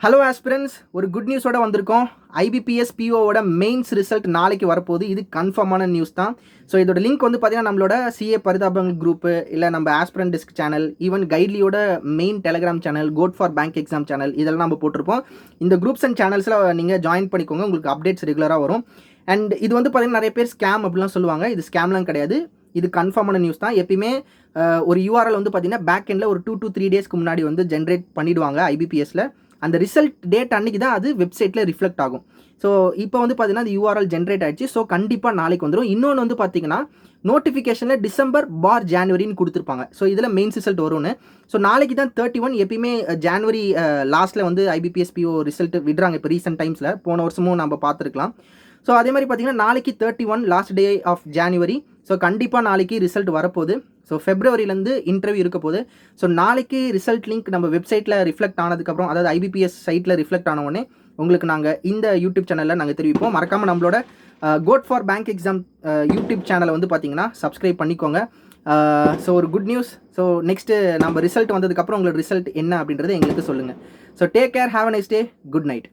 Hello aspirants, ஒரு good நியூஸோட வந்திருக்கோம். ஐபிபிஎஸ் பிஓவோட மெயின்ஸ் ரிசல்ட் நாளைக்கு வரப்போகுது. இது கன்ஃபார்மான நியூஸ் தான். ஸோ இதோட லிங்க் வந்து பார்த்தீங்கன்னா நம்மளோட சிஏ பரிதாபங்கள் குரூப்பு, இல்லை நம்ம ஆஸ்பிரன் டிஸ்க் சேனல், ஈவன் கைட்லியோட main Telegram channel, code for bank exam channel, இதெல்லாம் நம்ம போட்டிருப்போம். இந்த குரூப்ஸ் அண்ட் சேனல்ஸில் நீங்கள் ஜாயின் பண்ணிக்கோங்க, உங்களுக்கு அப்டேட்ஸ் ரெகுலராக வரும். அண்ட் இது வந்து பார்த்தீங்கன்னா நிறைய பேர் ஸ்கேம் அப்படிலாம் சொல்லுவாங்க. இது ஸ்கேம்லாம் கிடையாது, இது கன்ஃபார்மான நியூஸ் தான். எப்பயுமே ஒரு யூஆர்எல் வந்து பார்த்தீங்கன்னா பேக் எண்டில் ஒரு 2 to 3 டேஸ்க்கு முன்னாடி வந்து ஜென்ரேட் பண்ணிவிடுவாங்க ஐபிபிஎஸ்ல. அந்த ரிசல்ட் டேட் அன்றைக்கி தான் அது வெப்சைட்டில் ரிஃப்ளெக்ட் ஆகும். ஸோ இப்போ வந்து பார்த்தீங்கன்னா அந்த யூஆர்எல் ஜென்ரேட் ஆகிடுச்சு. ஸோ கண்டிப்பாக நாளைக்கு வந்துடும். இன்னொன்று வந்து பார்த்தீங்கன்னா நோட்டிஃபிகேஷனில் December/January கொடுத்துருப்பாங்க. ஸோ இதில் மெயின்ஸ் ரிசல்ட் வரும்னு. ஸோ நாளைக்கு தான் 31. எப்பயுமே ஜான்வரி லாஸ்ட்டில் வந்து ஐபிபிஎஸ் பிஓ ரிசல்ட் விடுறாங்க. இப்போ ரீசெண்ட் டைம்ஸில் போன வருஷமும் நம்ம பார்த்துருக்கலாம். ஸோ அதே மாதிரி பார்த்தீங்கன்னா நாளைக்கு 31 last day of January. So கண்டிப்பாக நாளைக்கு ரிசல்ட் வரப்போகுது. ஸோ ஃபெப்ரவரியிலேருந்து இன்டர்வியூ இருக்க போகுது. ஸோ நாளைக்கு ரிசல்ட் லிங்க் நம்ம வெப்சைட்டில் ரிஃப்ளெக்ட் ஆனதுக்கப்புறம், அதாவது ஐபிபிஎஸ் சைட்டில் ரிஃப்ளெக்ட் ஆன உடனே உங்களுக்கு நாங்கள் இந்த யூடியூப் சேனலில் நாங்கள் தெரிவிப்போம். மறக்காமல் நம்மளோட code for bank exam YouTube சேனலை வந்து பார்த்தீங்கன்னா சப்ஸ்கிரைப் பண்ணிக்கோங்க. ஸோ ஒரு குட் நியூஸ். ஸோ நெக்ஸ்ட்டு நம்ம ரிசல்ட் வந்ததுக்கப்புறம் உங்களுக்கு ரிசல்ட் என்ன அப்படின்றத எங்களுக்கு சொல்லுங்கள். So take care, have a nice day, good night.